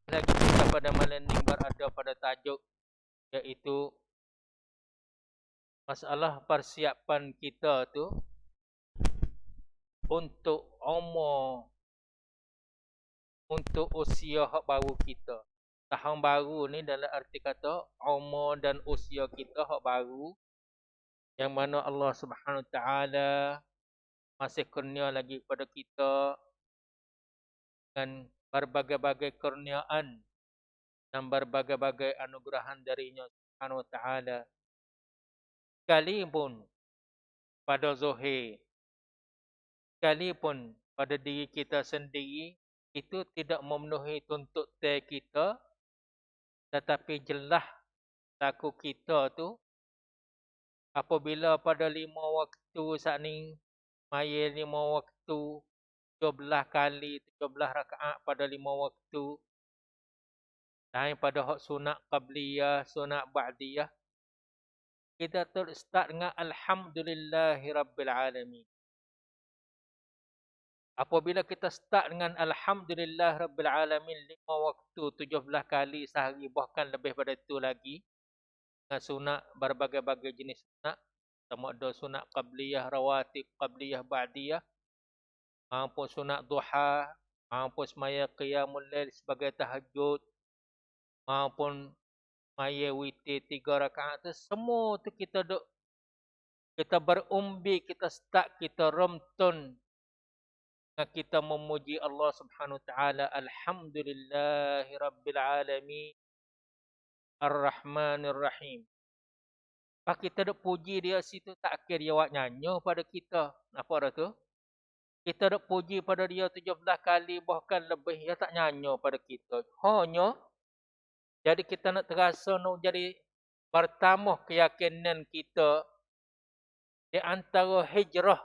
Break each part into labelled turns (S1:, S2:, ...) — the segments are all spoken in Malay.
S1: Lagi kita pada malam ni berada pada tajuk iaitu masalah persiapan kita tu untuk umur, untuk usia hak baru kita. Tahun baru ni dalam arti kata umur dan usia kita hak baru yang mana Allah Subhanahu Wa Taala masih kurnia lagi kepada kita dengan berbagai-bagai kurniaan dan berbagai-bagai anugerah darinya Subhanahu Wa Taala. Sekalipun pada zahir, sekalipun pada diri kita sendiri itu tidak memenuhi tuntutan kita, tetapi jelas laku kita tu apabila pada 5 waktu saat ni maya 5 waktu 17 kali 17 rakaat pada 5 waktu, lain pada hak sunat qabliyah, sunat ba'diyah, kita terus start dengan alhamdulillahirabbil alamin. Apabila kita start dengan alhamdulillahirabbil alamin 5 waktu 17 kali sehari, bahkan lebih pada itu lagi, dengan sunat berbagai-bagai jenis sunat, sama ada sunat qabliyah, rawatib, qabliyah, ba'diyah, maupun sunat duha, maupun semaya qiyamul lail sebagai tahajud, maupun semaya witir 3 rakaat tu, semua tu kita duk, kita berumbi, kita start, kita remtun dengan kita memuji Allah Subhanahu Wa Taala. Alhamdulillahirabbil alamin Ar-Rahmanir Rahim. Pak kita duk puji dia situ, tak kira dia awak nyanyi pada kita. Apa dah tu? Kita duk puji pada dia 17 kali bahkan lebih, dia tak nyanyi pada kita. Hanya jadi kita nak terasa nak jadi bertambah keyakinan kita di antara hijrah.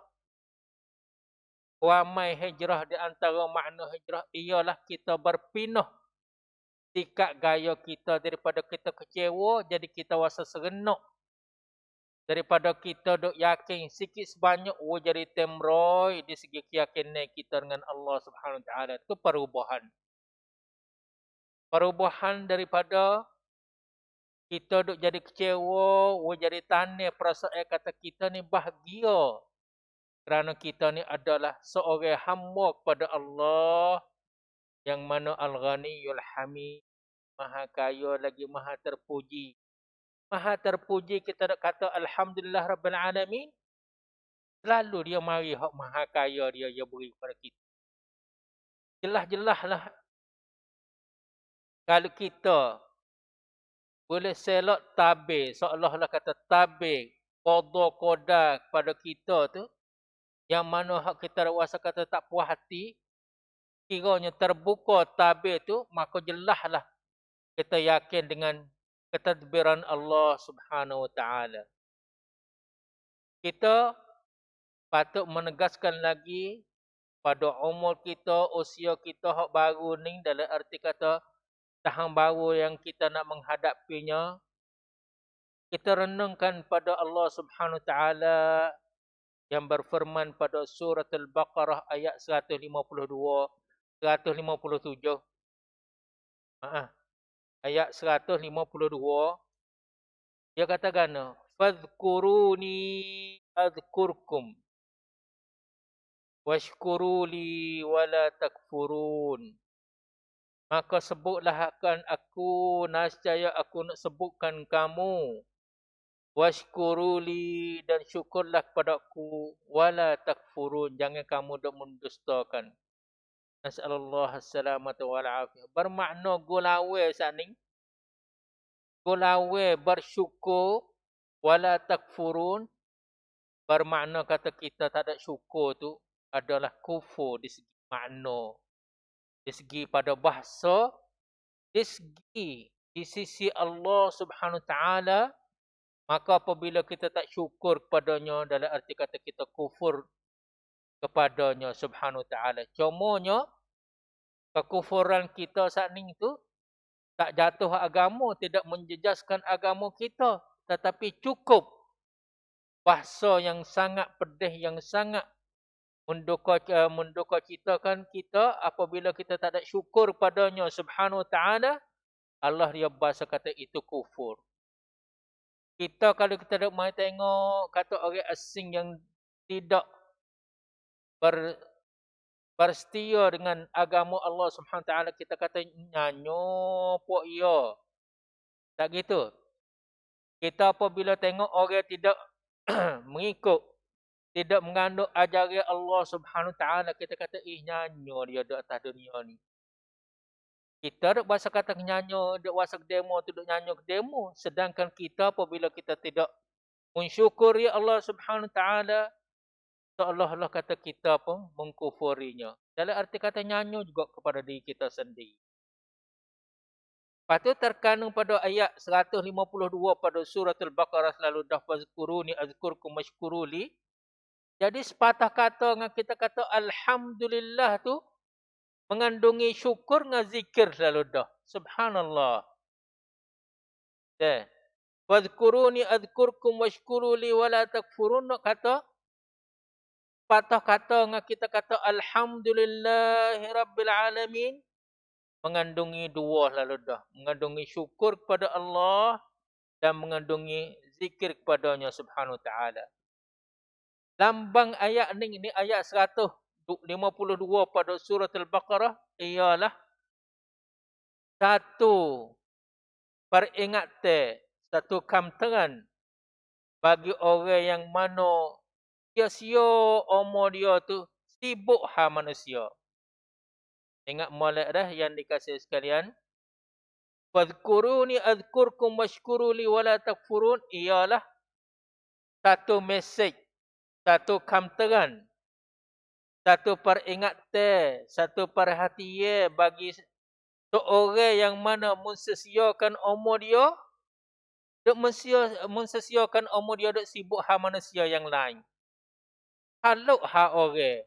S1: Ramai hijrah, di antara makna hijrah ialah kita berpindah sikap gaya kita daripada kita kecewa jadi kita rasa serenok. Daripada kita duk yakin sikit sebanyak jadi temroy di segi keyakinan kita dengan Allah Subhanahu Wa Taala. Itu perubahan. Perubahan daripada kita duk jadi kecewa, jadi tanya perasaan kata kita ni bahagia. Kerana kita ni adalah seorang hamba kepada Allah yang mana Al-Ghaniyul Hamid, Maha Kaya lagi Maha Terpuji. Maha Terpuji kita nak kata Alhamdulillah Rabbil Alamin, selalu dia mari hak Maha Kaya dia beri kepada kita. Jelas-jelas lah kalau kita boleh selok tabir, seolah-olah kata tabir, qada kepada kita tu, yang mana hak kita rasa kata tak puas hati, kiranya terbuka tabir tu, maka jelaslah kita yakin dengan ketadbiran Allah Subhanahu Wa Taala. Kita patut menegaskan lagi pada umur kita, usia kita hak baru ni, dalam arti kata tahun baru yang kita nak menghadapinya, kita renungkan pada Allah Subhanahu Wa Taala yang berfirman pada surah Al-Baqarah ayat 152, 157. Ayat 152. Dia katakan, "Fadhkuruni adhkurkum washkuruli wala takfurun." Maka sebutlah akan aku, nascaya aku nak sebutkan kamu. Washkuruli, dan syukurlah kepada aku, wala takfurun, jangan kamu dak mendustakan. Nasallallahu assalamata wal afiyah. Bermakna gulawe saning. Gulawe bersyukur, wala takfurun, bermakna kata kita tak ada syukur tu adalah kufur di segi makna, di segi pada bahasa, di sisi Allah Subhanahu Taala. Maka apabila kita tak syukur kepadanya, dalam arti kata kita kufur kepadanya Subhanahu Taala. Cumanya kekufuran kita saat ni tu tak jatuh agama, tidak menjejaskan agama kita, tetapi cukup bahasa yang sangat pedih, yang sangat menduka citakan kita apabila kita tak ada syukur padanya subhanahu wa ta'ala, Allah dia bahasa kata itu kufur. Kita kalau kita duk mai tengok kata orang asing yang tidak ber, bersetia dengan agama Allah Subhanahu Wa Taala, kita kata nyanyo pok ya. Tak gitu. Kita apabila tengok orang tidak mengikut, tidak mengandung ajaran Allah Subhanahu Wa Taala, kita kata nyanyo dia di atas dunia ni. Kita duk bahasa kata nyanyo, duk bahasa demo, duk nyanyo ke demo, sedangkan kita apabila kita tidak mensyukuri Allah Subhanahu Wa Taala, seolah-olah kata kita pun mengkufurinya. Dalam arti kata nyanyo juga kepada diri kita sendiri. Lepas tu terkandung pada ayat 152 pada surah Al-Baqarah selalu dah fazkuruni azkurkum mashkuruli. Jadi sepatah kata dengan kita kata alhamdulillah tu mengandungi syukur dengan zikir selalu dah. Subhanallah. Fazkuruni azkurkum washkuruli wala takfurun, nak kata patah kata dengan kita kata alhamdulillahirabbil alamin mengandungi dua lalu dah, mengandungi syukur kepada Allah dan mengandungi zikir kepadanya subhanahu wa ta'ala. Lambang ayat ni ayat 152 pada surah Al-Baqarah ialah satu peringatan, satu kamteran bagi orang yang mana sia-sia umur dia tu sibuk manusia. Ingat molek dah yang dikasih sekalian. Fadhkuruni azkurkum washkuruli wala takfurun ialah satu mesej, satu kamteran, satu peringatan, satu perhatian bagi seorang yang mana mensesiakan umur dia, duk mensesiakan umur dia duk sibuk manusia yang lain. Kalau orang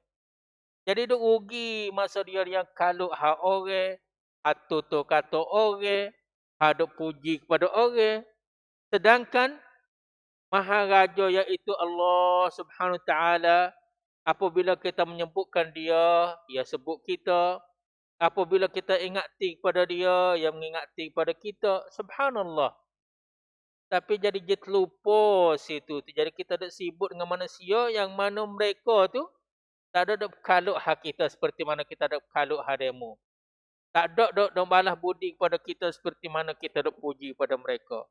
S1: jadi duk rugi masa dia yang kaluk orang, tutur kata orang, duk puji kepada orang. Sedangkan Maharaja iaitu Allah Subhanahu Wa Taala, apabila kita menyebutkan dia, dia sebut kita. Apabila kita ingati kepada dia, dia mengingati kepada kita. Subhanallah. Tapi jadi terlupa situ. Jadi kita dah sibuk dengan manusia yang mana mereka tu tak ada berkaluk hak kita seperti mana kita ada berkaluk hak demo. Tak ada balas budi kepada kita seperti mana kita ada puji kepada mereka.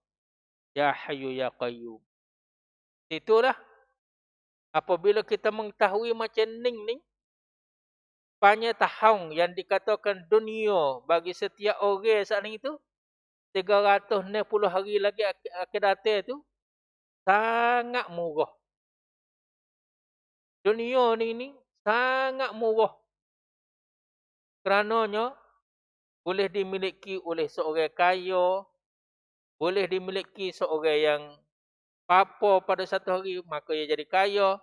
S1: Ya Hayyu Ya Qayyum. Itulah apabila kita mengetahui macam ni, banyak tahun yang dikatakan dunia bagi setiap orang saat ini tu 360 hari lagi akan datang tu sangat murah. Dunia ni sangat murah. Kerananya boleh dimiliki oleh seorang kaya, boleh dimiliki seorang yang apa pada satu hari maka ia jadi kaya,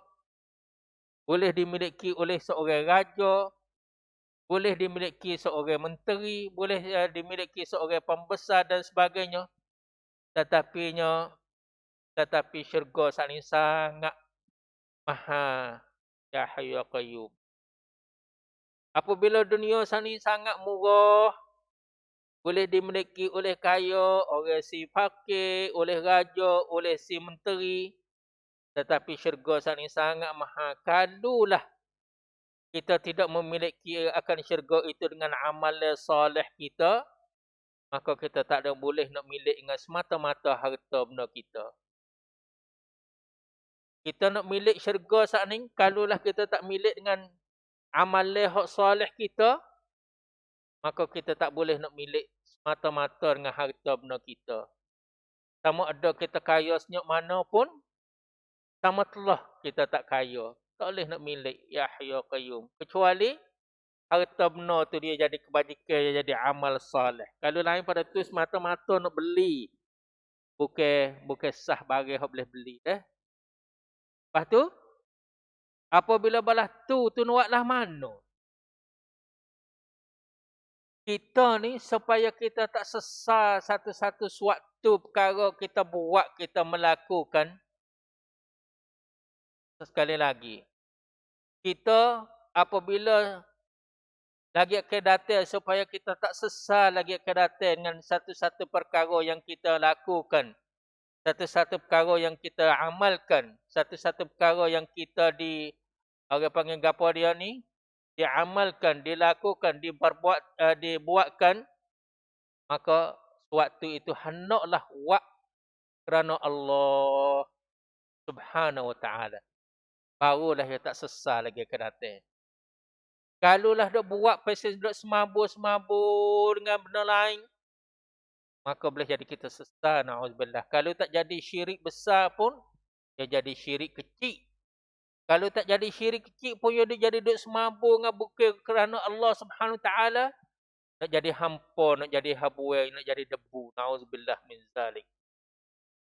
S1: boleh dimiliki oleh seorang raja, boleh dimiliki seorang menteri, boleh dimiliki seorang pembesar dan sebagainya. Tetapi syurga saat ini sangat mahal. Ya Hayyu Ya Qayyum. Apabila dunia saat ini sangat murah, boleh dimiliki oleh kaya, oleh si fakir, oleh raja, oleh si menteri. Tetapi syurga saat ini sangat mahal. Kalulah kita tidak memiliki akan syurga itu dengan amalan soleh kita, maka kita tak ada boleh nak milik dengan semata-mata harta benda kita. Kita nak milik syurga saat ni, kalulah kita tak milik dengan amalan hak soleh kita, maka kita tak boleh nak milik semata-mata dengan harta benda kita. Sama ada kita kaya senyap mana pun, sama telah kita tak kaya. Tak boleh nak milik. Ya Hayyu Qayyum. Kecuali harta benda tu dia jadi kebajikan, dia jadi amal soleh. Kalau lain pada tu semata-mata nak beli, bukan sah barang yang boleh beli. Lepas tu, apabila balas tu nuatlah mana? Kita ni supaya kita tak sesal satu-satu suatu perkara kita buat, kita melakukan. Sekali lagi, kita apabila lagi akan datang supaya kita tak sesal lagi akan datang dengan satu-satu perkara yang kita lakukan, satu-satu perkara yang kita amalkan, satu-satu perkara yang kita orang panggil gapo dia ni, diamalkan, dilakukan, dibuatkan, maka sewaktu itu hendaklah buat kerana Allah Subhanahu wa taala. Barulah dia tak sesal lagi akan datang. Kalaulah dok buat pasal dok semabur-semabur dengan benda lain, maka boleh jadi kita sesat, na'udzubillah. Kalau tak jadi syirik besar pun, dia jadi syirik kecil. Kalau tak jadi syirik kecil pun, dia jadi duk semabur dengan bukan kerana Allah Subhanahu Wa Taala, nak jadi hampa, nak jadi habuai, nak jadi debu. Na'udzubillah min zalik.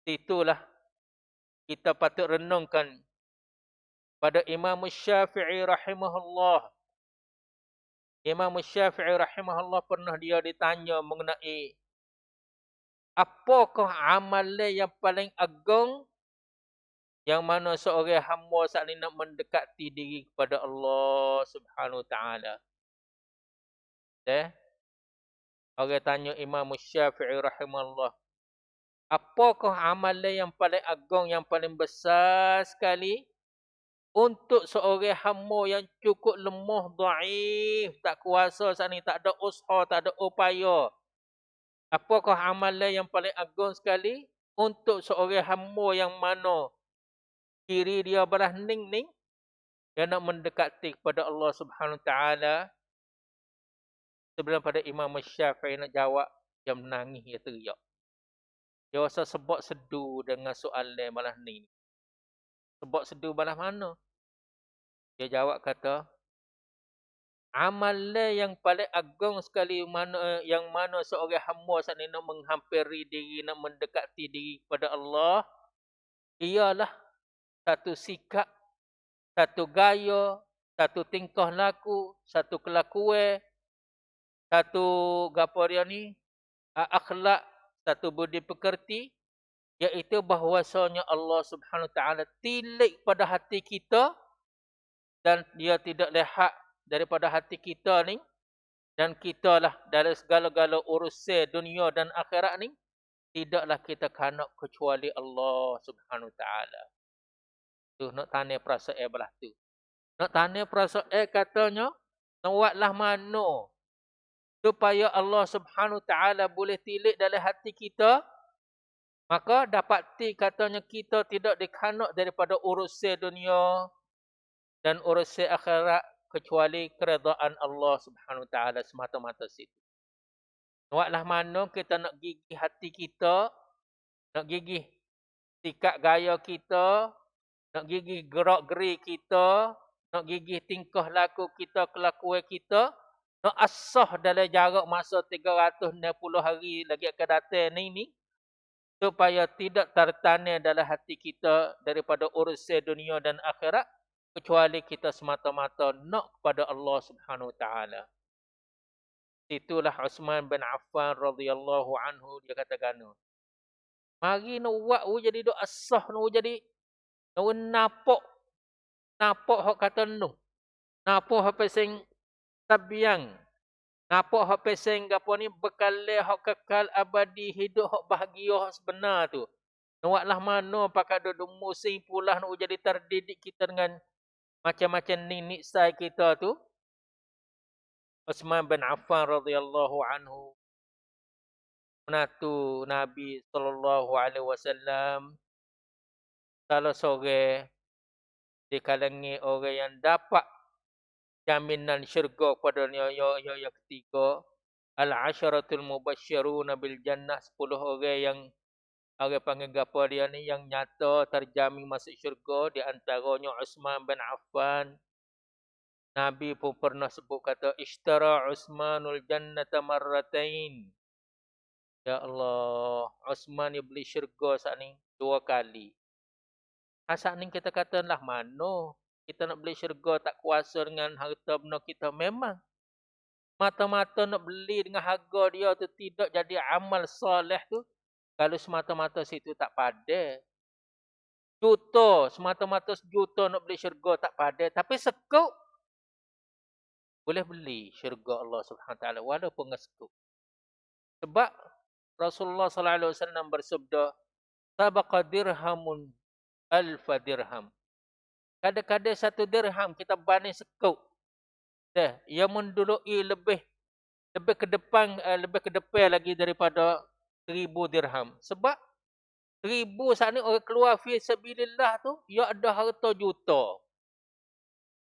S1: Itulah kita patut renungkan pada Imam Syafi'i rahimahullah. Imam Syafi'i rahimahullah pernah dia ditanya mengenai apakah amalan yang paling agung yang mana seorang hamba saat ini nak mendekati diri kepada Allah Subhanahu Wa Taala. Orang tanya Imam Syafi'i rahimahullah, apakah amalan yang paling agung, yang paling besar sekali untuk seorang hamba yang cukup lemah, dhaif, tak kuasa saat ini, tak ada usaha, tak ada upaya. Apakah amalan yang paling agung sekali untuk seorang hamba yang mana kiri dia belah ning-ning, dia nak mendekati kepada Allah Subhanahu Wa Taala. Sebelum pada Imam Syafi'i nak jawab, dia menangis, dia teriak. Dia rasa sebab sedu dengan soalan belah ni. Sebab sedu belah mana? Dia jawab kata, amalan yang paling agung sekali yang mana seorang hamba saat ini nak menghampiri diri, nak mendekati diri kepada Allah, ialah satu sikap, satu gaya, satu tingkah laku, satu kelakuan, satu gapo dia ni, akhlak, satu budi pekerti, iaitu bahwasanya Allah Subhanahu Wa Taala tilik pada hati kita dan dia tidak lihat daripada hati kita ni, dan kita lah dari segala-gala urusan dunia dan akhirat ni, tidaklah kita kanak kecuali Allah Subhanahu Wa Taala. Tu nak tanya perasaan belah tu. Nak tanya perasaan katanya, nak buatlah mana supaya Allah Subhanahu Wa Taala boleh tilik dalam hati kita, maka dapati katanya kita tidak dikanak daripada urusan dunia dan urusan akhirat kecuali keredaan Allah Subhanahu Wa Taala semata-mata situ. Buatlah mana kita nak gigih hati kita, nak gigih sikap gaya kita, nak gigih gerak-geri kita, nak gigih tingkah laku kita, kelakuan kita, nak asah dalam jarak masa 360 hari lagi akan datang ni, supaya tidak tertanam dalam hati kita daripada urusan dunia dan akhirat, kecuali kita semata-mata nak kepada Allah Subhanahu Wa Taala. Itulah Uthman bin Affan radhiyallahu anhu, dia katakan, mari nak buat jadi doa sah, nak jadi nak napak hak kata nu, napak hak pesing tabiang, napak hak pesing gapo ni bekal hak kekal abadi, hidup hak bahagia hak sebenar tu. Nak mana pakai duduk musim pula nak jadi terdidik kita dengan macam-macam ni sai kita tu. Uthman bin Affan radhiyallahu anhu menatu Nabi sallallahu alaihi wasallam, salah seorang di kalangan orang yang dapat jaminan syurga pada yang ketiga, al-asharatul mubasysyirun bil jannah, 10 orang yang orang panggil gapo dia ni yang nyata terjamin masuk syurga, di antaranya Uthman bin Affan. Nabi pun pernah sebut kata, ishtara Uthmanul jannata marratain. Ya Allah, Uthman ni beli syurga saat ni 2 kali. Saat ni kita katalah mana kita nak beli syurga tak kuasa dengan harta benda kita. Memang mata-mata nak beli dengan harga dia tu tidak jadi amal soleh tu, kalau semata-mata situ tak padan. juta, semata-mata sejuta nak beli syurga tak pada. Tapi sekuk, boleh beli syurga Allah Subhanahu Wa Taala walaupun dengan sekuk. Sebab Rasulullah sallallahu alaihi wasallam bersabda, "Sabaqa dirhamun alfa dirham." Kadang-kadang satu dirham kita banding sekuk. Dah, ia mendului lebih ke depan lagi daripada 1000 dirham. Sebab 1000 saat ni orang keluar fi sabilillah tu, ia ada harta juta.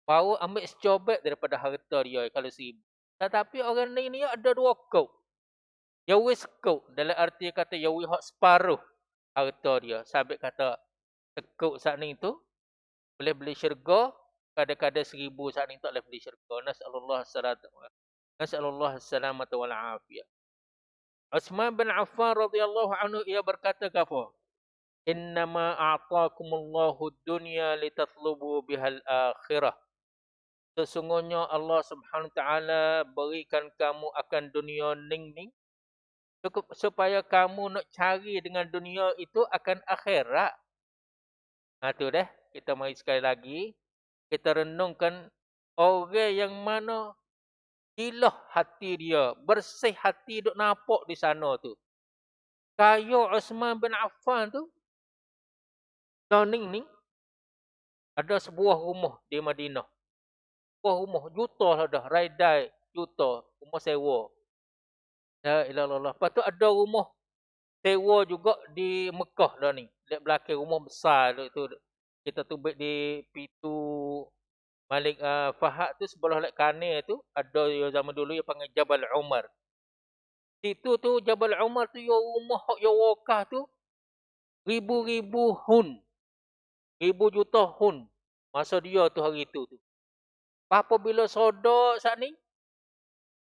S1: Baru ambil secobek daripada harta dia kalau 1000. Tetapi orang ni ada 2 kau. Yawi sekuk. Dalam arti kata yawi hak separuh harta dia. Sabit kata sekuk saat ni tu boleh beli syurga. Kadang-kadang 1000 saat ni tak boleh beli syurga. Nas'alullah salamata wal afiyah. Utsman bin Affan radhiyallahu anhu ia berkata apa? Innama a'taakumullahu dunya litatlubu bihal akhirah. Sesungguhnya Allah Subhanahu taala berikan kamu akan dunia ning supaya kamu nak cari dengan dunia itu akan akhirat. Tu dah. Kita mari sekali lagi kita renungkan orang yang mana ilah hati dia, bersih hati duk nampak di sana tu. Kaya Utsman bin Affan tu, ni ada sebuah rumah di Madinah. Sebuah rumah juta lah dah, raidai juta, rumah sewa. La ilaha illallah. Lepas tu ada rumah sewa juga di Mekah dah ni. Di belakang rumah besar tu. Kita tubik di pintu Malik Fahad tu sebelah lek kanan tu ada yang zaman dulu yang panggil Jabal Umar. Situ tu Jabal Umar tu yang rumah hak yang wakah tu ribu-ribu hun. 1000 juta hun. Masa dia tu hari tu. Apabila sodok saat ni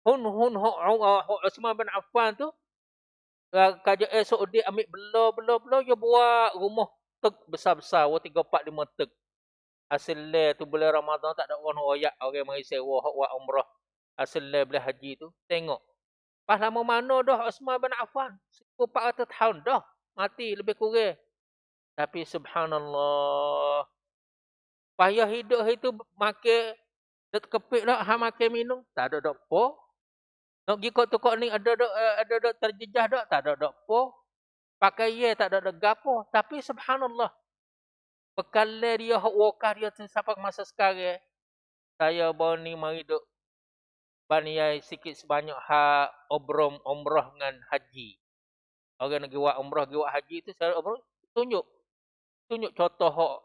S1: hun hak Utsman bin Affan tu kajak esok dia ambil bela dia buat rumah tek besar-besar 3 4 5 tek. Hasil tu bulan Ramadan tak ada orang royak orang mari sewa hak buat umrah. Hasil bulan haji tu tengok. Pas lama mana dah Utsman bin Affan? 1400 tahun dah mati lebih kurang. Tapi subhanallah. Payah hidup itu makan dak kepik dak ha makan minum tak ada dak apa. Nak pergi kok ni ada dak terjejah dak tak ada dak apa. Pakai ye tak ada dak gapo. Tapi subhanallah. Bekalan dia hak wakah dia tu sampai masa sekarang. Saya baru ni mari duk baniai sikit sebanyak hak umrah dengan haji. Orang nak buat umrah, buat haji tu saya tunjuk contoh hak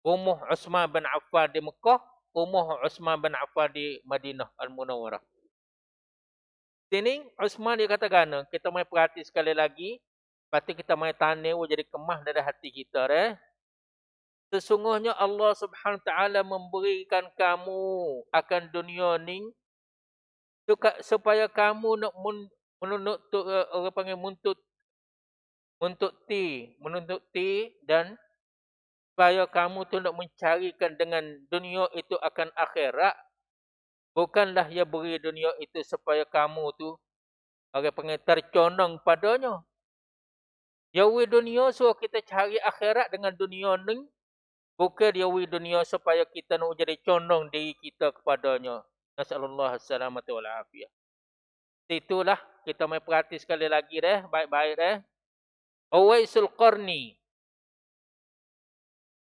S1: rumah Utsman bin Affan di Mekah, rumah Utsman bin Affan di Madinah Al-Munawwarah. Sini Utsman dia katakan, kita mai perhati sekali lagi, lepas kita mai tanya jadi kemah dari hati kita Sesungguhnya Allah Subhanahu taala memberikan kamu akan dunia ni supaya kamu nak menuntut orang panggil menuntut dan supaya kamu tu nak mencarikan dengan dunia itu akan akhirat. Bukanlah ia beri dunia itu supaya kamu tu orang panggil terconong padanya. Yawi dunia so kita cari akhirat dengan dunia ni. Bukan dia wi dunia supaya kita nak jadi condong diri kita kepadanya. Nasallallahu salamata wal afiyah. Itulah kita mai perhati sekali lagi baik-baik Uwaisul Qarni.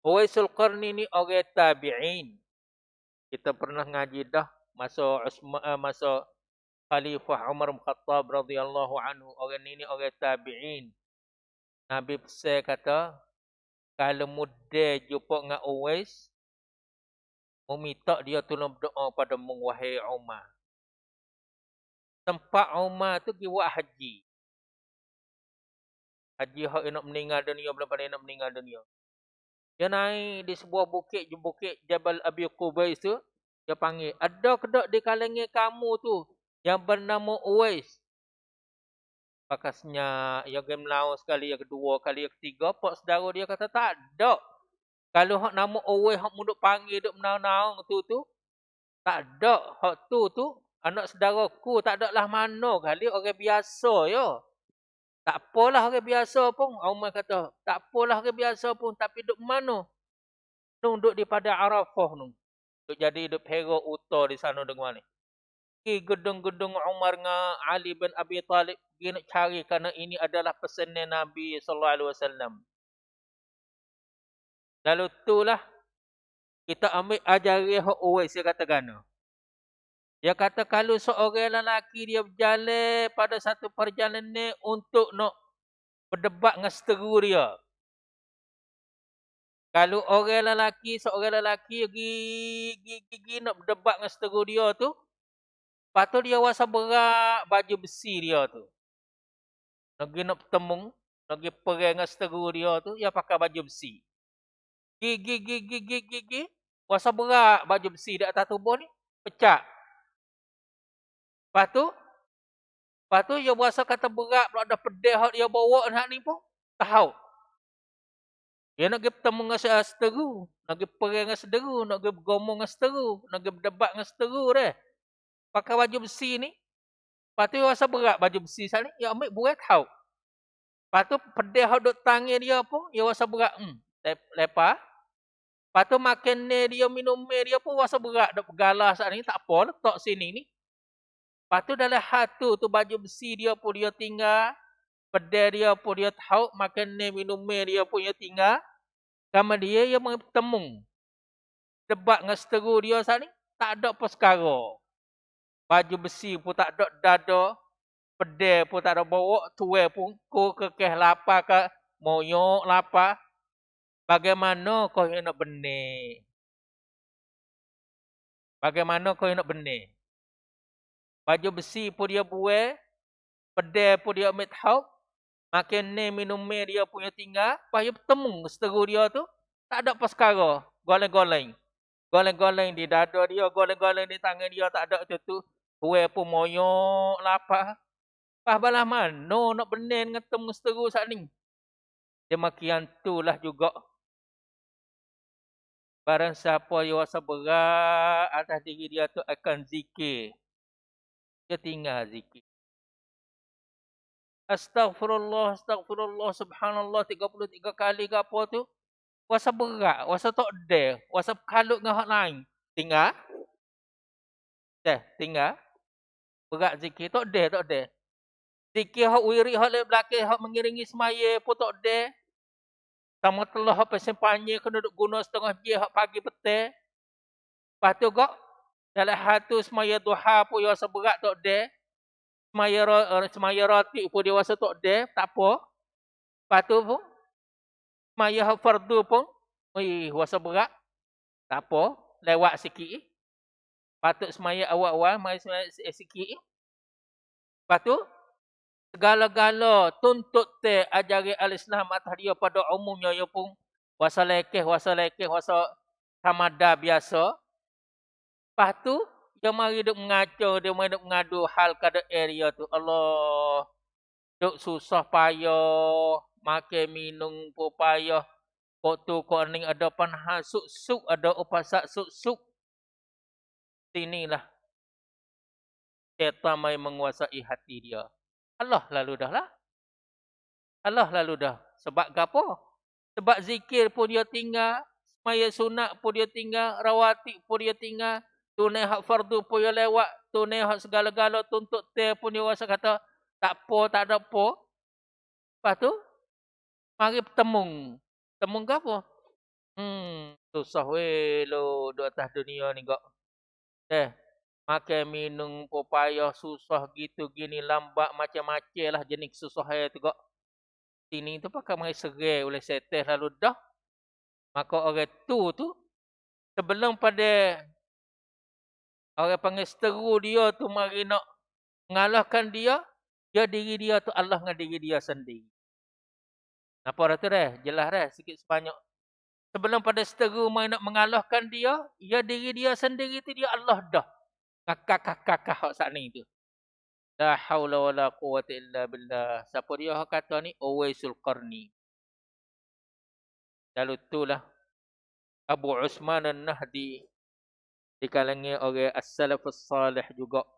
S1: Uwaisul Qarni ni orang tabi'in. Kita pernah ngaji dah masa Khalifah Umar bin Khattab radhiyallahu anhu. Orang ni orang tabi'in. Nabi pesan kata kalau muda jumpa dengan Uwais, meminta dia tolong berdoa pada wahai Umar. Tempat Umar tu pergi buat haji. Haji hak nak meninggal dunia, belum pada nak meninggal dunia. Dia naik di sebuah bukit Jabal Abi Qubais tu. Dia panggil, ada kedak di kalangan kamu tu yang bernama Uwais? Pakasnya, yang game lawan sekali, yang kedua kali, yang ketiga, pak saudara dia kata tak ada. Kalau hak nama Uwais hak munduk panggil duk menau-nau tu tak ada. Hak tu anak saudaraku tak ada lah mana kali orang biasa yo. Tak apalah orang biasa pun. Umar kata, tak apalah orang biasa pun. Tapi duduk mana? Duduk di pada Arafah tu. Duduk jadi duduk hero uta di sana dengan ni. Pergi gedung-gedung Umar dengan Ali bin Abi Talib. Pergi nak cari kerana ini adalah pesanan Nabi SAW. Lalu itulah kita ambil ajaran hak Uwais dia kata gana. Dia kata kalau seorang lelaki dia berjalan pada satu perjalanan untuk nak berdebat dengan seteru dia. Kalau seorang lelaki gigi nak berdebat dengan seteru dia tu, lepas tu dia wasa berat baju besi dia tu. Nak bertemu, nak perang dengan seteru dia tu, dia pakai baju besi. Gigi. Wasa berat baju besi di atas tubuh ni, pecah. Lepas tu dia berasa kata berat pula dah pedih hak dia bawa hak ni pun. Tahu. Dia nak pergi bertemu dengan seteru, nak pergi perang dengan seteru, nak pergi bergomong dengan seteru, nak pergi berdebat dengan seteru dia. Pakai baju besi ni. Lepas tu dia rasa berat baju besi sana ni, dia ambil berat tahu. Lepas tu pedih hak duk tangan dia pun, dia rasa berat. Lepas. Lepas tu makan dia minum dia pun rasa berat duk bergalah saat ni, tak apa letak sini ni. Lepas tu dalam hatu tu baju besi dia pun dia tinggal. Pedih dia pun dia tahu. Makan minum dia pun dia tinggal. Kemudian dia bertemu. Debat dengan seteru dia saat ni. Tak ada apa sekara. Baju besi pun tak ada dada. Pedih pun tak ada bawa. Tuai pun kekeh lapar ke. Moyok lapar. Bagaimana kau yang nak benih? Bagaimana kau yang nak benih? Baju besi pun dia buai. Pedih pun dia ambil tahu. Makan minum dia punya tinggal. Lepas dia bertemu seteru dia tu. Tak ada apa sekara. Goleng-goleng. Goleng-goleng di dada dia. Goleng-goleng di tangan dia. Tak ada tu. Kue pun moyok lapar. Lepas balah mana nak benih dengan temu seteru saat ni. Demikian itulah juga. Barang siapa yang rasa berat atas diri dia tu akan zikir. Dia tinggal zikir. Astaghfirullah, subhanallah 33 kali ke apa tu. Wasa berat, wasa tak ada, wasa kalut dengan hak lain. Tinggal. Tinggal. Berat zikir, tak ada. Zikir hak wirid, hak lewat belakang, hak mengiringi semaya pun tak ada. Sama telah hak pasien panjang, kena duduk guna setengah jam, hak pagi petang. Lepas tu kok, dalam hatu semaya duha pun wasa berat tak ada. Semaya roti pun dia rasa tak ada, tak apa. Lepas tu pun, semaya fardu pun, rasa berat, tak apa, lewat sikit. Patut semaya awal-awal, semaya sikit. Lepas tu, segala-gala tuntut ajari al-Islam atas dia pada umumnya, ia pun wasa lekeh, wasa kamada biasa. Lepas tu, dia mari duk mengacau, dia mari duk mengadu hal kada area tu. Allah, duk susah payah, makan minum pun payah. Kok tu kok ni ada panah suk-suk, ada upasak suk-suk. Sinilah syaitan mai menguasai hati dia. Allah lalu dah lah. Sebab gapo? Sebab zikir pun dia tinggal, semaya sunat pun dia tinggal, rawatib pun dia tinggal. Tunai hak fardu pun dia lewat. Tunai hak segala-gala tuntut pun dia rasa kata, tak apa, tak ada apa. Lepas tu, mari bertemu. Temu ke apa? Susah weh lo di atas dunia ni kok. Makan minum pun payah, susah gitu, gini lambat, macam-macam lah jenis susah tu kok. Sini tu pakai mari serai oleh setan lalu dah. Maka orang tu, sebelum pada orang panggil seteru dia tu mari nak mengalahkan dia diri dia tu Allah dengan diri dia sendiri. Apa tu dah? Jelas dah sikit sebanyak. Sebelum pada seteru mari nak mengalahkan dia diri dia sendiri tu dia Allah dah. Kakak hak saat ni tu. La haula wala quwwata illa billah. Siapa dia hak kata ni? Uwaisul Qarni. Lalu itulah Abu Usman An-Nahdi di kalangan orang as-salafus salih juga.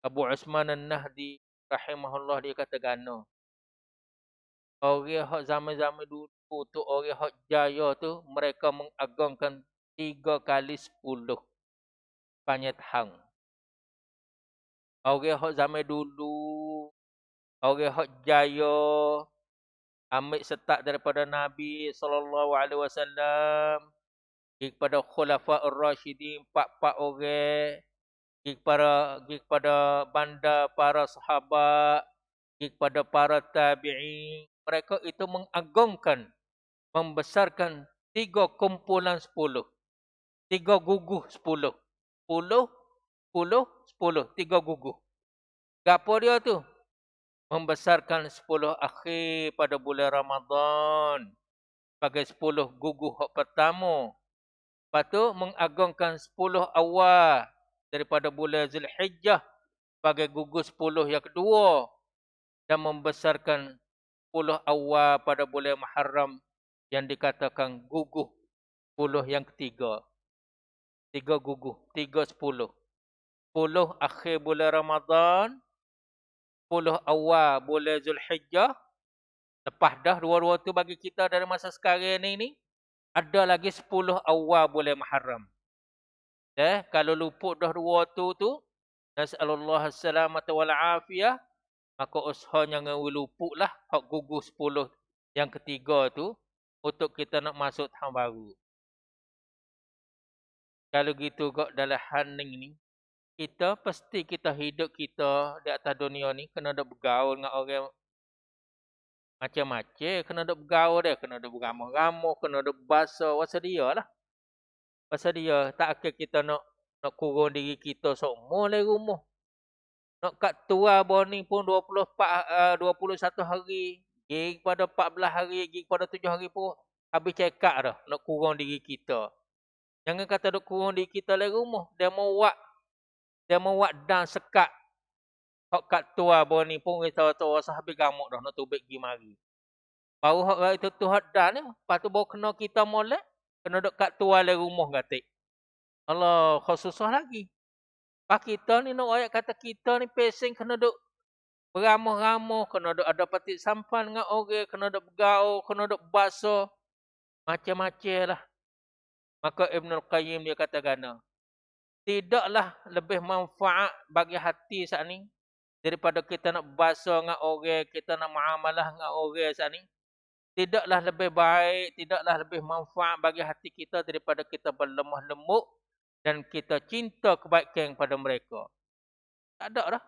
S1: Abu Usman An-Nahdi rahimahullah dia kata gano. Orang hak zaman-zaman dulu tu, orang hak jaya tu, mereka mengagungkan 3 kali 10 panyat hang. Orang hak zaman dulu, orang hak jaya, ambil setak daripada Nabi SAW, kepada Khulafaur Rasyidin, 4 orang, kepada banda para sahabat, kepada para tabi'in. Mereka itu mengagungkan, membesarkan 3 kumpulan 10. 3 guguh 10. 10, 10, 10. 3 guguh. Gapo dia tu? Membesarkan 10 akhir pada bulan Ramadan. Sebagai 10 guguh hak pertama. Lepas tu mengagungkan 10 awal daripada bulan Zulhijjah sebagai guguh 10 yang kedua. Dan membesarkan 10 awal pada bulan Muharram yang dikatakan guguh 10 yang ketiga. 3 guguh, 3 10. 10 akhir bulan Ramadan, 10 awal bulan Zulhijjah. Lepas dah dua-dua tu bagi kita dari masa sekarang ni, ada lagi 10 awal bulan Muharram. Kalau luput dah dua tu, nasallallahu assalamata wal afiyah, maka usahanya luput lah hak guguh 10 yang ketiga tu untuk kita nak masuk tahun baru. Kalau gitu kok dalam haning ni, kita pasti kita hidup kita di atas dunia ni kena ada bergaul dengan orang macam-macam, kena ada bergaul dia, kena ada beramah-ramah, kena ada bahasa, pasal dia lah. Pasal dia tak akan kita nak kurang diri kita semua dari rumah. Nak kat tua ni pun 21 hari, pergi pada 14 hari, pergi pada 7 hari pun habis cekak dah nak kurang diri kita. Jangan kata nak kurang diri kita dari rumah, dia mau buat dan sekat. Hak kat tua ni pun risau-risau habis gamuk dah nak tubik pergi mari. Baru hak itu tu hak dan ni, lepas tu baru kena kita molek, kena duk kat tua dari rumah gatik. Allah, kau susah lagi. Pak kita ni nak ayat kata kita ni pesing kena duk beramah-ramah, kena duk ada patik sampan dengan orang, kena duk bergaul, kena duk bahasa. Macam-macam lah. Maka Ibnul Qayyim dia kata gana, tidaklah lebih manfaat bagi hati saat ni daripada kita nak bahasa dengan orang, kita nak muamalah dengan orang saat ni. Tidaklah lebih baik, tidaklah lebih manfaat bagi hati kita daripada kita berlemah lembut dan kita cinta kebaikan pada mereka. Tak ada dah.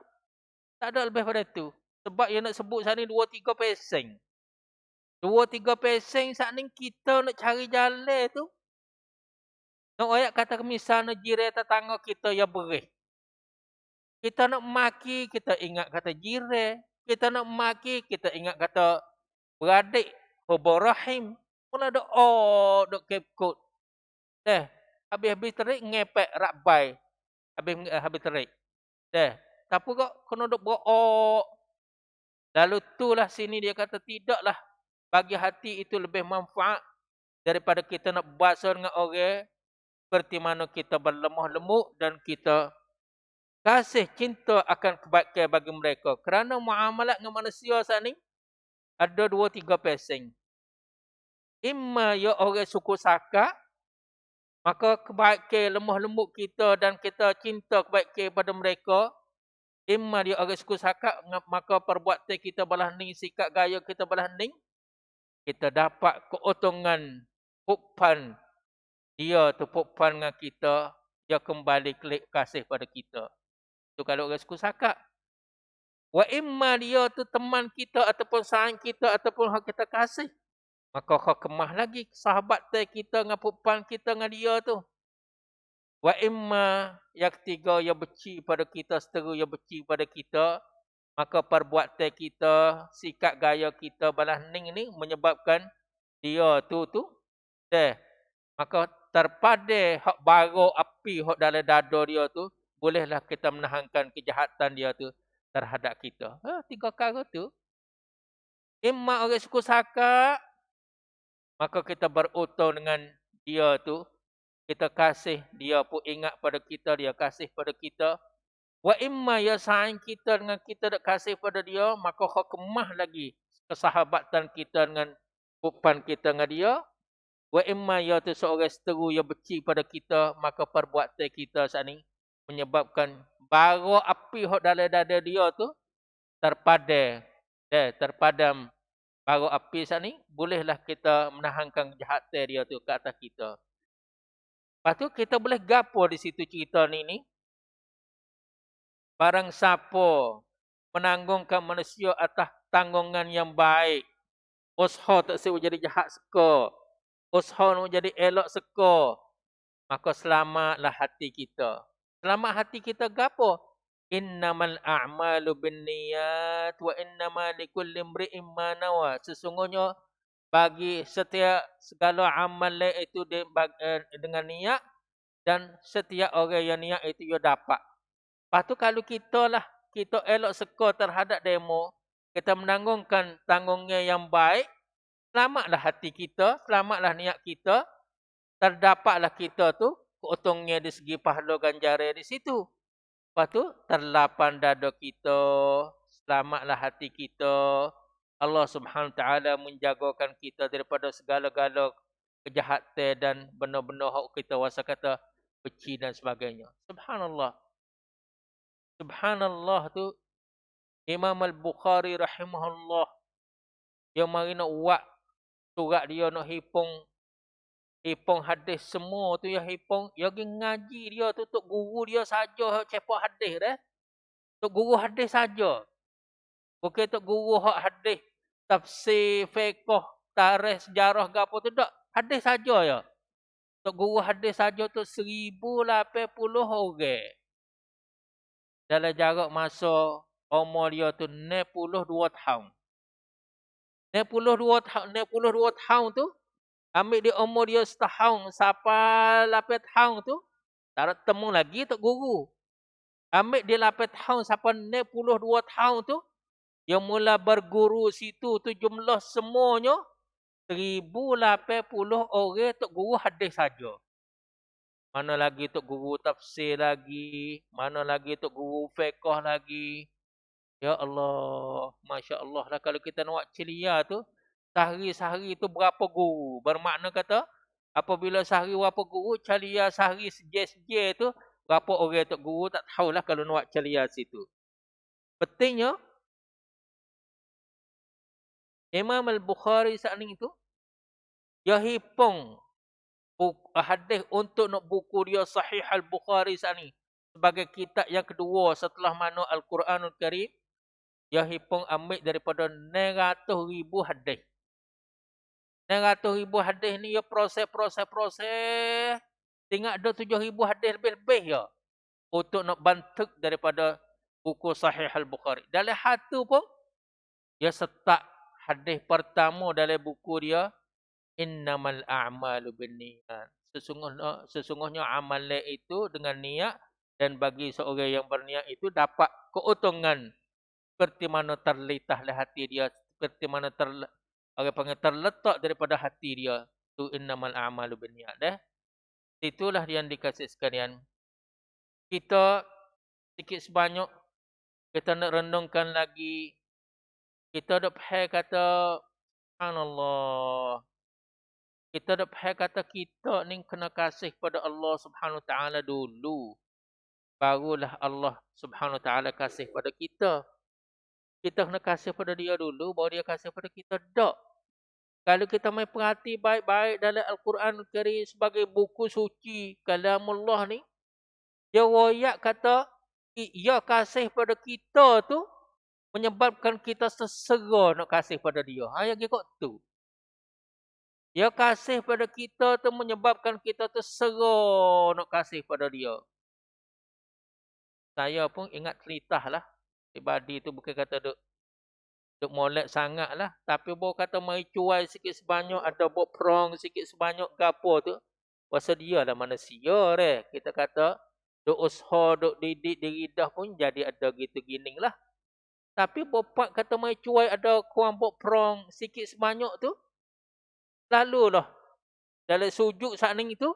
S1: Tak ada lebih pada itu. Sebab yang nak sebut saat ni 2-3 peseng. 2-3 peseng saat ni kita nak cari jalan tu. Nak ayat kata misalnya jiran tetangga kita yang berih. Kita nak maki, kita ingat kata jiran. Kita nak maki, kita ingat kata beradik. Hubur rahim. Mula ada duk kepkut. Habis-habis terik, ngepek rakbai. Habis terik. Tapi kok kena duk berok. Lalu itulah sini dia kata tidaklah bagi hati itu lebih manfaat daripada kita nak bahasa dengan orang seperti mana kita berlemah lembut dan kita kasih cinta akan kebaikan bagi mereka. Kerana muamalat dengan manusia saat ni ada 2-3 peseng. Imma ya orang suku Saka, maka kebaikan lemah lembut kita dan kita cinta kebaikan pada mereka. Imma dia orang suku Saka, maka perbuatan kita belah ni, sikap gaya kita belah ni, kita dapat keuntungan pupan dia tu, pupan dengan kita, dia kembali klik kasih pada kita. Tu kalau orang suku Saka. Wa imma dia tu teman kita ataupun sayang kita ataupun hak kita kasih, maka kau kemah lagi sahabat kita dengan pupan kita dengan dia tu. Wa imma yang ketiga yang benci pada kita, seteru yang benci pada kita, maka perbuatan kita, sikap gaya kita balas ning ni menyebabkan dia tu maka terpada hak bara api hak dalam dada dia tu, bolehlah kita menahankan kejahatan dia tu terhadap kita. 3 perkara tu. Imma orang suku Saka, maka kita berutang dengan dia tu, kita kasih, dia pun ingat pada kita, dia kasih pada kita. Wa imma ya sayang kita dengan kita nak kasih pada dia, maka kau kemah lagi kesahabatan kita dengan pupan kita dengan dia. Wa imma ya tu seorang seteru yang benci pada kita, maka perbuatan kita saat ni menyebabkan bara api hok dalam dada dia tu terpadam bara api saat ni, bolehlah kita menahankan kejahatan dia tu ke atas kita. Lepas tu kita boleh gapo di situ cerita ni. Barang siapa menanggungkan manusia atas tanggungan yang baik, usaha tak sewa jadi jahat seka, usaha nak jadi elok seka, maka selamatlah hati kita. Selamat hati kita gapo? Innamal a'malu binniyat wa innamal likulli imri'in ma nawa. Sesungguhnya bagi setiap segala amal itu dengan niat, dan setiap orang yang niat itu dia dapat. Lepas tu kalau kita elok seka terhadap demo, kita menanggungkan tanggungan yang baik, selamatlah hati kita, selamatlah niat kita, terdapatlah kita tu keuntungannya di segi pahala ganjaran di situ. Lepas tu terlapan dada kita, selamatlah hati kita. Allah Subhanahu Taala menjagakan kita daripada segala-gala kejahatan dan benda-benda hak kita wasa kata benci dan sebagainya. Subhanallah. Subhanallah tu Imam Al-Bukhari rahimahullah yang mari nak buat surat dia nak hipung hadis semua tu yang hipung, yang ngaji dia tu tok guru dia saja cepak hadis dah. Tok guru hadis saja. Bukan tok guru hak hadis tafsir, fiqh, tarikh, sejarah gapo tu tak. Hadis saja ya. Tok guru hadis saja tu 1080 orang. Dalam jarak masa umur dia tu 62 tahun. 62 tahun tu, ambil dia umur dia setahun sampai 8 tahun tu, tak temu lagi tok guru. Ambil dia 8 tahun sampai 62 tahun tu, yang mula berguru situ tu jumlah semuanya 1080 orang tok guru hadis saja. Mana lagi tok guru tafsir lagi, mana lagi tok guru fiqh lagi. Ya Allah, Masya Allah lah kalau kita nak buat ceria tu, sehari-sehari tu berapa guru. Bermakna kata, apabila sehari berapa guru, ceria sehari seje-seje tu, berapa orang tok guru, tak tahulah kalau nak buat ceria situ. Pentingnya, Imam Al-Bukhari saat ni tu, dia hipung hadis untuk nak buku dia Sahih Al-Bukhari saat ni. Sebagai kitab yang kedua setelah mana Al-Quranul Karim, dia hipung ambil daripada 900,000 hadis. 900,000 hadis ni ya proses. Tinggal ada 7,000 hadis lebih-lebih ya. Untuk nak bantuk daripada buku Sahih Al-Bukhari. Dalam hatu pun, dia setak hadis pertama dalam buku dia, innamal a'malu binniyat. Sesungguhnya amal itu dengan niat, dan bagi seorang yang berniat itu dapat keuntungan seperti mana terlitahlah hati dia, seperti mana terletak daripada hati dia. Tu innamal a'malu binniyat dah. Itulah yang dikasih sekalian. Kita sikit sebanyak kita nak renungkan lagi. Kita dak faham kata subhanallah. Kita dak faham kata kita ni kena kasih pada Allah Subhanahu Taala dulu. Barulah Allah Subhanahu Taala kasih pada kita. Kita kena kasih pada dia dulu, baru dia kasih pada kita. Tak. Kalau kita main perhati baik-baik dalam Al-Quran Al-Karim sebagai buku suci, kalamullah ni, dia royak kata, ia kasih pada kita tu, menyebabkan kita sesera nak kasih pada dia. Yang kira tu. Dia kasih pada kita tu menyebabkan kita tersera nak kasih pada dia. Saya pun ingat cerita lah. Pribadi tu bukan kata duk molek sangat lah. Tapi bawa kata mari cuai sikit sebanyak, ada buat perang sikit sebanyak gapo tu. Pasal dia lah manusia re. Kita kata duk usaha, duk didik diri dah pun jadi ada gitu gini lah. Tapi bapak kata mari cuai ada kurang buat perang sikit sebanyak tu. Lalu lah. Dalam sujud saat ni tu.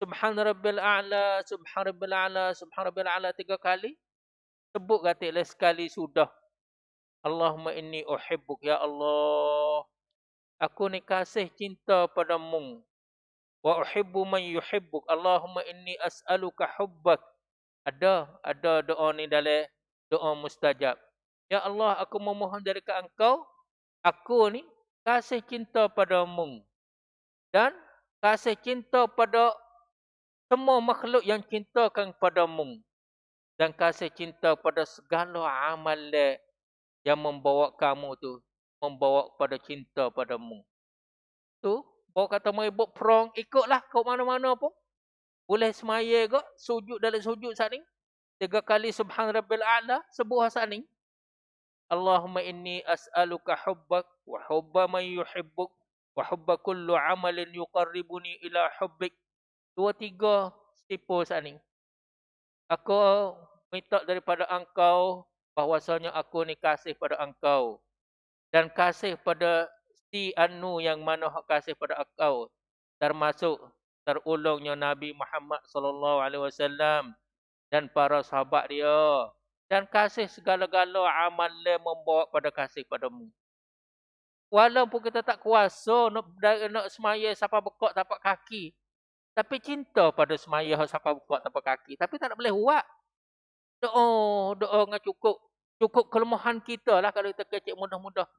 S1: Subhan Rabbil A'la, Subhan Rabbil A'la, Subhan Rabbil A'la 3 kali. Sebut kata sekali sudah. Allahumma inni uhibbuk ya Allah. Aku ni kasih cinta padamu. Wa uhibbu man yuhibbuk. Allahumma inni as'aluka hubbak. Ada doa ni dalam doa mustajab. Ya Allah, aku memohon dari ke Engkau, aku ni kasih cinta padamu dan kasih cinta pada semua makhluk yang cintakan padamu dan kasih cinta pada segala amal yang membawa kamu tu membawa pada cinta padamu. Tu, bawa kata mai buat perang, ikutlah kau mana-mana pun. Boleh semaya ke, sujud dalam sujud saat ni. 3 kali subhan rabbil a'la, sebuah saat ni. Allahumma inni as'aluka hubbak wa hubba man yuhibbuk wa hubba kullu amalin yuqarribuni ila hubbik. 2-3 tipu saat ni. Aku minta daripada engkau bahwasanya aku ni kasih pada engkau dan kasih pada si anu yang mana hak kasih pada engkau, termasuk terulungnya Nabi Muhammad sallallahu alaihi wasallam dan para sahabat dia, dan kasih segala-gala amal membawa pada kasih padamu. Walaupun kita tak kuasa nak semaya sampai bekak tapak kaki, tapi cinta pada semaya sampai bekak tapak kaki, tapi tak nak boleh buat. Doa dengan cukup kelemahan kita lah kalau kita kecil mudah-mudah.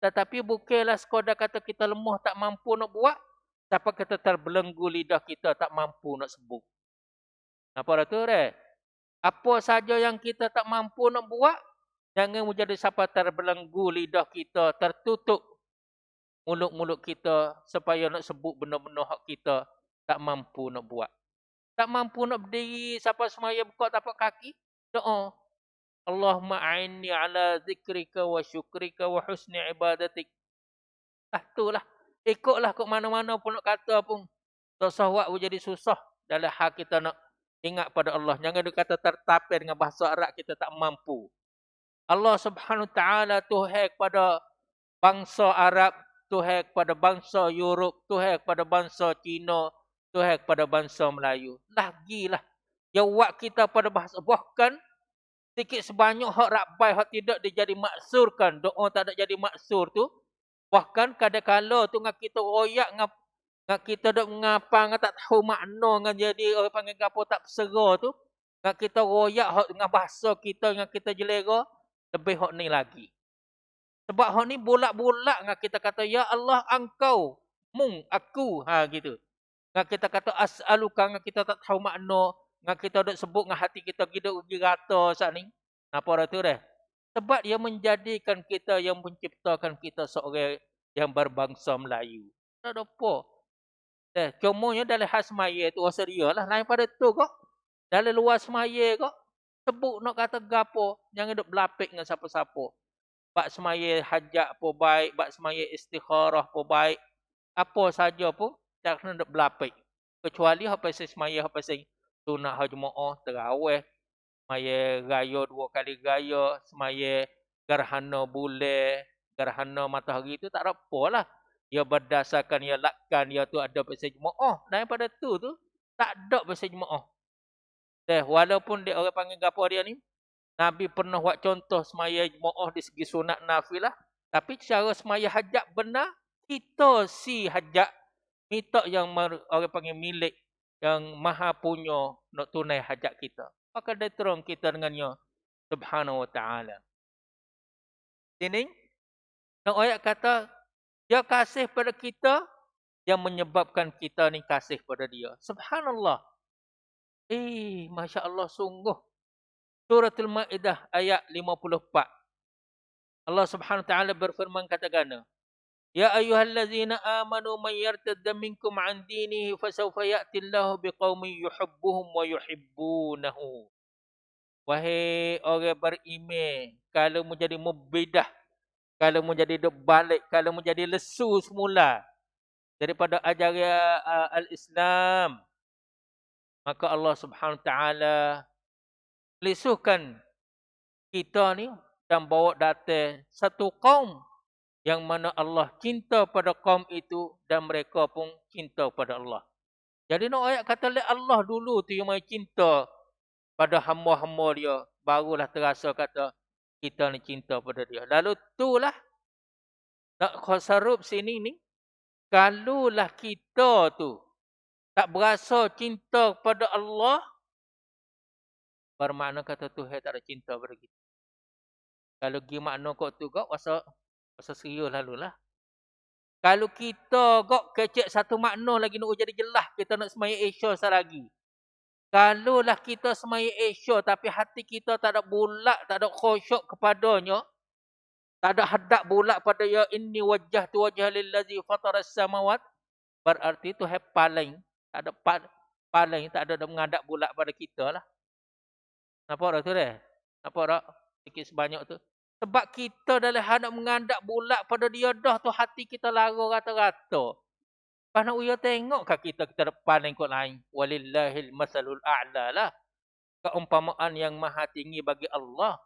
S1: Tetapi bukanlah sekadar kata kita lemah tak mampu nak buat, sampai kita terbelenggu lidah kita tak mampu nak sebut. Apa tu re? Apa saja yang kita tak mampu nak buat, jangan menjadi sampai terbelenggu lidah kita, tertutup mulut-mulut kita supaya nak sebut benda-benda hak kita tak mampu nak buat. Tak mampu nak berdiri sampai semaya buka tapak kaki, doa. Allahumma a'inni ala zikrika wa syukrika wa husni ibadatik. Itulah. Ikutlah kok mana-mana pun nak kata pun. Susah buat jadi susah dalam hal kita nak ingat pada Allah. Jangan dia kata tertapir dengan bahasa Arab kita tak mampu. Allah Subhanahu Wa Taala Tuhan kepada bangsa Arab, Tuhan kepada bangsa Europe, Tuhan kepada bangsa Cina, Tuhan kepada bangsa Melayu. Lagilah. Yang buat kita pada bahasa bahkan sikit sebanyak hak rabai hak tidak dijadi maksurkan, doa tak ada jadi maksur tu, bahkan kadang-kala tu ngak kita royak ngak kita dok ngapa ngak tak tahu makna ngak jadi orang panggil gapo tak bersera tu, ngak kita royak hak dengan bahasa kita ngak kita jelera lebih hak ni lagi. Sebab hak ni bolak-bolak ngak kita kata ya Allah engkau mung aku gitu. Ngak kita kata as'aluka ngak kita tak tahu makna, ngak kita dok sebut ngak hati kita gida uji rata saat ni. Apa tu dah? Sebab dia menjadikan kita yang menciptakan kita seorang yang berbangsa Melayu. Tak ada apa. Cumanya dalam khas semaya tu seria lah. Lain pada tu kok. Dalam luar semaya kok. Sebut nak kata gapo. Jangan duk berlapik dengan siapa-siapa. Bak semaya hajat pun baik. Bak semaya istikharah pun baik. Apa saja pun. Jangan duk berlapik. Kecuali apa semaya apa sunat hajmu'ah terawih. Semaya raya 2 kali raya. Semaya gerhana bulan. Gerhana matahari tu tak ada apa lah. Ia berdasarkan ia lakkan ia tu ada pasal jemaah. Daripada tu tak ada pasal jemaah. Walaupun dia orang panggil gapo dia ni, Nabi pernah buat contoh semaya jemaah di segi sunat nafilah, tapi cara semaya hajat benar kita si hajat minta yang orang panggil milik yang maha punya nak tunai hajat kita. Maka dia terang kita dengannya subhanahu wa ta'ala. Ini nak ayat kata dia kasih pada kita yang menyebabkan kita ni kasih pada dia. Subhanallah. Masya Allah sungguh. Suratul Ma'idah ayat 54. Allah Subhanahu Wa Taala berfirman katakan, Ya ayyuhallazina amanu man yartadda minkum an dinihi fasawfa ya'tillahu biqaumin yuhibbuhum wa yuhibbunahu. Wahai orang beriman, kalau menjadi mubidah, kalau menjadi balik, kalau menjadi lesu semula daripada ajaran al-Islam, maka Allah Subhanahu Wa Taala lesuhkan kita ni dan bawa datang satu kaum yang mana Allah cinta pada kaum itu dan mereka pun cinta pada Allah. Jadi nak ayat kata Allah dulu tu yang mai cinta pada hamba-hamba dia, barulah terasa kata kita ni cinta pada dia. Lalu itulah nak khasarup sini ni, kalulah kita tu tak berasa cinta kepada Allah, bermakna kata Tuhan tak ada cinta pada kita. Kalau gi makna kau tu kau wasa serius lalulah. Kalau kita kok kecek satu makna lagi nak jadi jelas kita nak semaya Asia lagi. Kalaulah kita semaya Asia tapi hati kita tak ada bulat, tak ada khusyuk kepadanya, tak ada hadap bulat pada ya inni wajjahtu wajha lillazi fataras samawat, berarti tu paling tak ada paling tak ada menghadap bulat pada kita lah. Nampak tak tu deh? Nampak tak? Sikit sebanyak tu. Sebab kita dalam hendak menghadap bulat pada dia dah tu hati kita lara rata-rata. Pas nak uya tengok kita depan yang kot lain. Walillahil masalul a'la lah. Keumpamaan yang maha tinggi bagi Allah.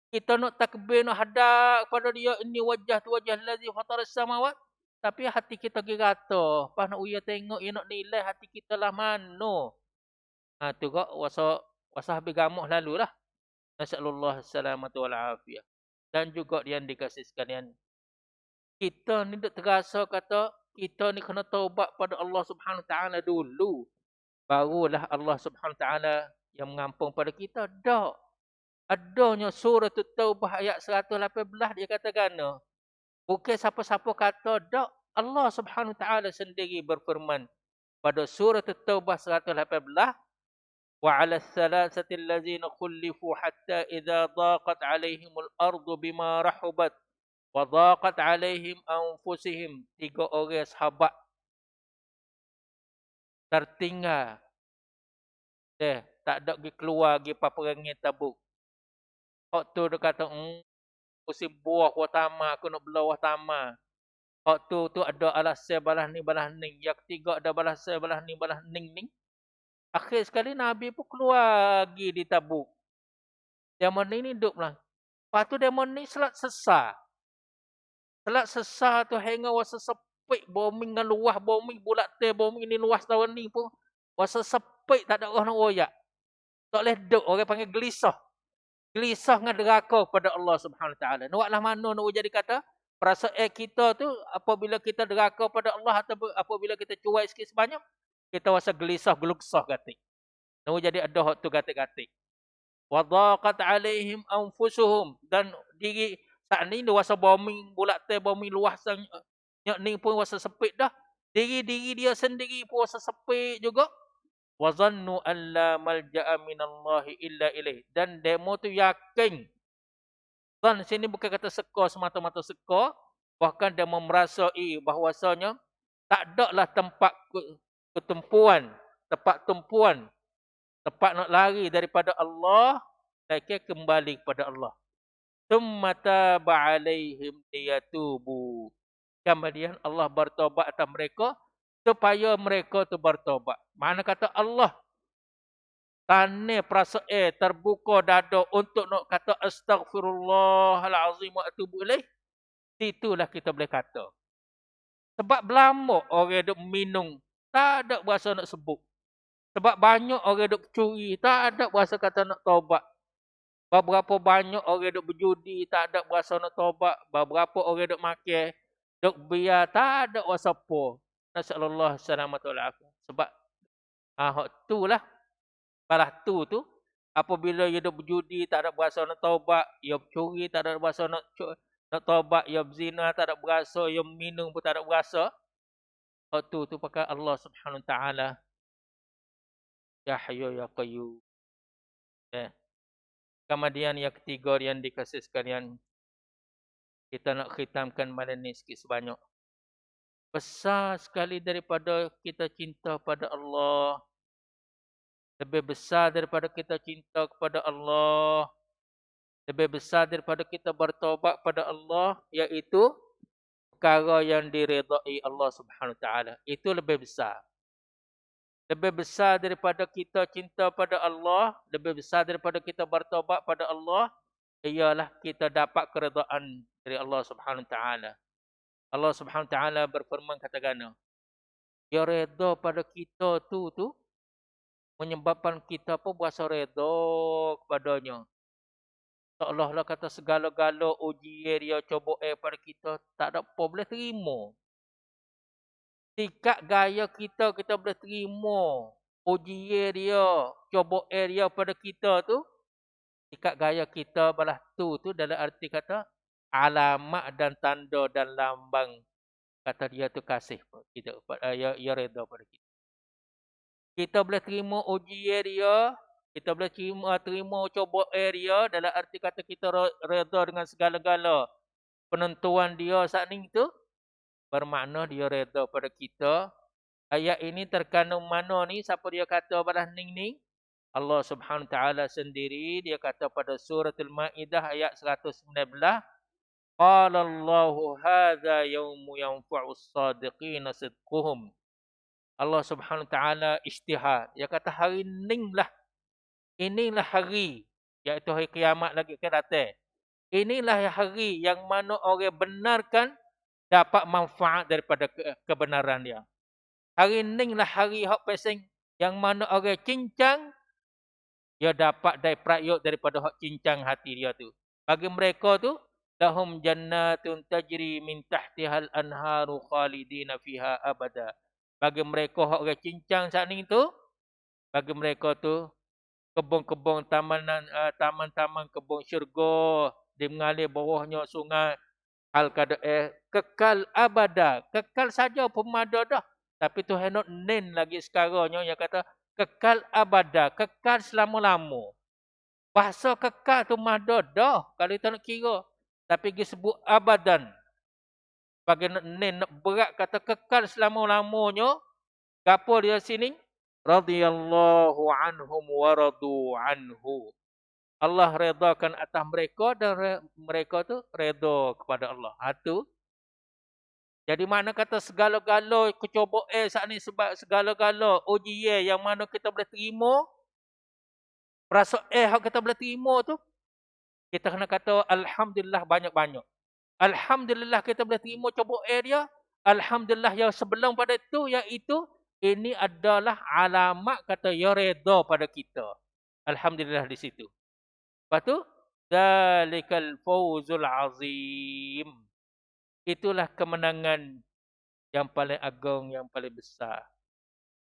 S1: Kita nak takbir, nak hadap pada dia. Ini wajah tu wajah lazi fataras samawat. Tapi hati kita rata. Pas nak uya tengok, ia nak nilai hati kita lah mana. Ha, tu kok wasa habis gamuh lalu lah. Nasallallahu salamatu wal-afiyah. Dan juga yang dikasih sekalian. Kita ni tak terasa kata, kita ni kena taubat pada Allah Subhanahu Wa Taala dulu. Barulah Allah Subhanahu Wa Taala yang mengampun pada kita. Tak. Adanya surah Taubah ayat 118 dia katakan. Bukan siapa-siapa kata tak. Allah Subhanahu Wa Taala sendiri berfirman pada surah Taubah 118. وعلى الثلاثة الذين خلفوا حتى إذا ضاقت عليهم الأرض بما رحبت وضاقت عليهم أنفسهم. 3 orang sahabat tertinggal. Tak ada pergi keluar pergi peperangan Tabuk. Waktu dia kata, musim buah watama, aku nak belah watama. Waktu tu ada alasan balas ni. Yang ketiga ada balasan balas ni. Akhir sekali Nabi pun keluar pergi di Tabuk. Demon ni hidup lah. Lepas tu demon ni selat sesar. Selat sesar tu hingga wasa sepik bombing dengan luah bombing bulat teh bombing ni luas tahun ni pun. Wasa sepik tak ada orang nak royak. Tak boleh duduk. Orang panggil gelisah. Gelisah dengan deraka kepada Allah Subhanahu Wa Taala. Naklah mana nak jadi kata? Perasaan kita tu apabila kita deraka pada Allah atau apabila kita cuai sikit sebanyak. Kita rasa gelisah, geluksah gatik. Nak jadi ada hak tu gatik-gatik. Wadaqat alaihim anfusuhum. Dan diri saat ni dia rasa bombing bulat teh bombing luas ni pun rasa sepit dah. Diri dia sendiri pun rasa sepit juga. Wa zannu an la malja'a minallahi illa ilaih. Dan demo tu yakin. Zan sini bukan kata seka semata-mata seka. Bahkan dia merasai bahawasanya tak ada lah tempat ketumpuan, tempat tumpuan, tempat nak lari daripada Allah, mereka kembali kepada Allah. Tsumma taba alaihim liyatubu. Kemudian Allah bertobat atas mereka supaya mereka tu bertobat. Mana kata Allah tane perasaan terbuka dada untuk nak kata astaghfirullahalazim wa atubu ilaih. Itulah kita boleh kata. Sebab berlama orang duk minum, tak ada berasa nak sebut. Sebab banyak orang duk curi, tak ada berasa kata nak taubat. Beberapa banyak orang duk berjudi, tak ada berasa nak taubat. Beberapa orang duk makan, duk biar, tak ada berasa apa. Nasallallahu salamatu wal afiyah. Sebab hak itulah balas tu apabila ia duk berjudi, tak ada berasa nak taubat, ia curi, tak ada berasa nak taubat, ia berzina, tak ada berasa, ia minum pun tak ada berasa. Hak tu pakai Allah Subhanahu Wa Taala. Ya Hayyu Ya Qayyum. Kemudian yang ketiga yang dikasih sekalian, kita nak khitamkan malam ni sikit sebanyak. Besar sekali daripada kita cinta pada Allah. Lebih besar daripada kita cinta kepada Allah. Lebih besar daripada kita bertaubat pada Allah, iaitu perkara yang diredai Allah Subhanahu Wa Taala. Itu lebih besar. Lebih besar daripada kita cinta pada Allah, lebih besar daripada kita bertaubat pada Allah, ialah kita dapat keredaan dari Allah Subhanahu Wa Taala. Allah Subhanahu Wa Taala berfirman katakan, dia redha pada kita tu menyebabkan kita pun berasa redha kepadanya. Seolah-olah kata segala-gala ujian dia, cobaan pada kita, tak ada apa boleh terima. Sikap gaya kita, kita boleh terima ujian dia, cobaan dia pada kita tu, sikap gaya kita balas tu dalam arti kata alamat dan tanda dan lambang kata dia tu kasih kita, dia reda pada kita. Kita boleh terima ujian dia, kita boleh terima cobaan dia dalam arti kata kita reda dengan segala-gala penentuan dia saat ni tu, bermakna dia reda pada kita. Ayat ini terkandung mana ni? Siapa dia kata balas ning? Allah Subhanahu Wa Taala sendiri dia kata pada suratul Maidah ayat 119, qala Allahu hadza yaumu yanfa'us sadiqina sidquhum. Allah Subhanahu Wa Taala isytihar. Dia kata hari inilah hari, iaitu hari kiamat lagi akan datang. Inilah hari yang mana orang benarkan dapat manfaat daripada kebenaran dia. Hari inilah hari hak pesing yang mana orang cincang dia dapat prayoga daripada hak cincang hati dia tu. Bagi mereka tu lahum jannatun tajri min tahtihal anharu khalidina fiha abada. Bagi mereka hak orang cincang saat ni tu, bagi mereka tu kebun-kebun taman-taman kebun syurga di mengalir bawahnya sungai kekal abada, kekal saja pemada dah. Tapi Tuhan nak nen lagi sekarangnya yang kata kekal abada, kekal selama-lama. Bahasa kekal tu mada dah kalau kita nak kira. Tapi dia sebut abadan. Bagi nak nen nak berat kata kekal selama-lamanya. Gapo dia sini? Radhiyallahu anhum wa radu anhu. Allah redakan atas mereka dan mereka tu reda kepada Allah. Itu. Jadi mana kata segala-gala kecobaan saat ni sebab segala-gala ujian yang mana kita boleh terima. Perasaan yang kita boleh terima tu. Kita kena kata alhamdulillah banyak-banyak. Alhamdulillah kita boleh terima cobaan dia. Alhamdulillah yang sebelum pada itu iaitu ini adalah alamat kata ya reda pada kita. Alhamdulillah di situ. Lepas tu zalikal fawzul azim. Itulah kemenangan yang paling agung, yang paling besar.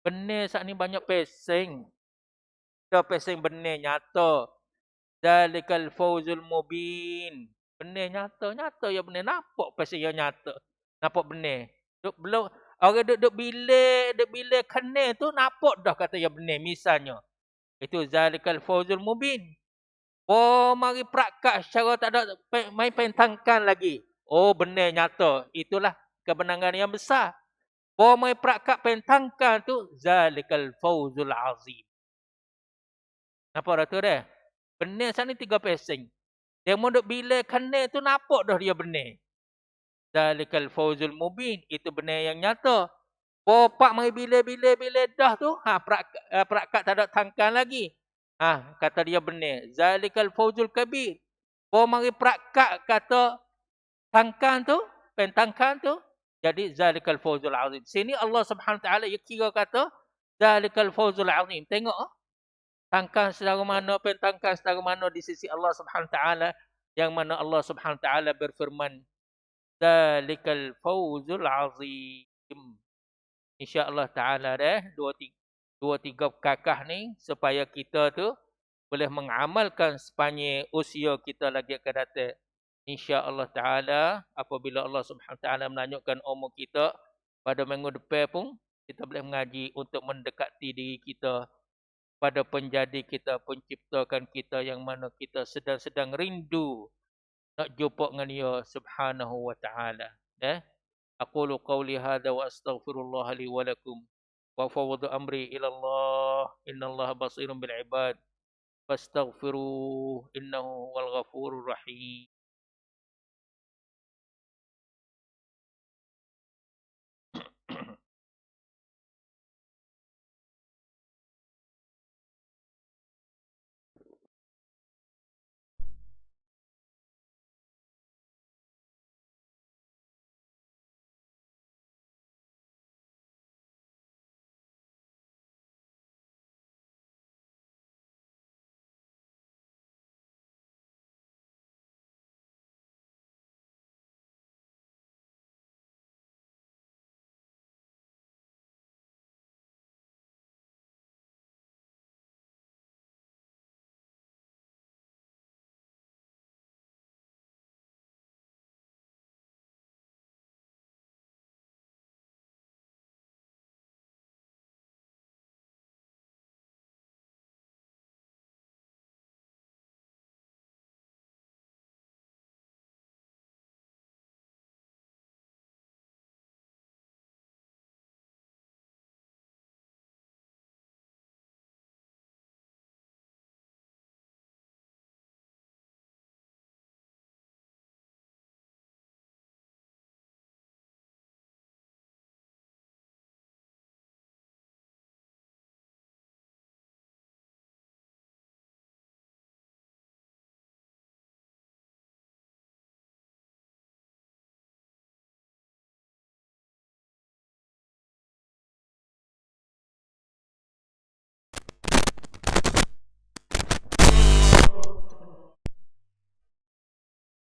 S1: Benar saat ni banyak pesing. Kita pesing benar nyata. Zalikal fawzul mubin. Benar nyata ya benar. Nampak pesing yang nyata. Nampak benar. Belum orang duduk bilik kena tu nampak dah kata ya benar misalnya. Itu zalikal fawzul mubin. Oh mari prakak secara tak ada main pentangkan lagi. Oh benar nyata. Itulah kemenangan yang besar. Oh mai prakak pentangkan tu zalikal fawzul azim. Apa dah tu dah? Benar sana 3 pesing. Dia mau duk bila kena tu nampak dah dia benar. Zalikal fawzul mubin. Itu benar yang nyata. Bapak mai bila dah tu, prakak tak ada tangkan lagi. Kata dia benar. Zalikal fawzul kabir. Mari prakak kata tangkan tu, pentangkan tu, jadi zalikal fawzul azim. Sini Allah Subhanahu Taala dia kira kata zalikal fawzul azim. Tengok tangkan sedara mana, pentangkan sedara mana di sisi Allah Subhanahu Taala yang mana Allah Subhanahu Taala berfirman zalikal fawzul azim. Insya-Allah Taala dua tiga kakah ni supaya kita tu boleh mengamalkan sepanjang usia kita lagi akan datang. Insya-Allah Taala apabila Allah Subhanahu Taala menanyakan umur kita pada minggu depan pun kita boleh mengaji untuk mendekati diri kita pada penjadi kita, penciptakan kita yang mana kita sedang rindu nak jumpa dengan dia Subhanahu wa Taala. Aqulu qawli hadza wa astaghfirullah li wa lakum wa fawwadu amri ila Allah innallaha basirun bil ibad fastaghfiruhu innahu wal ghafurur rahim.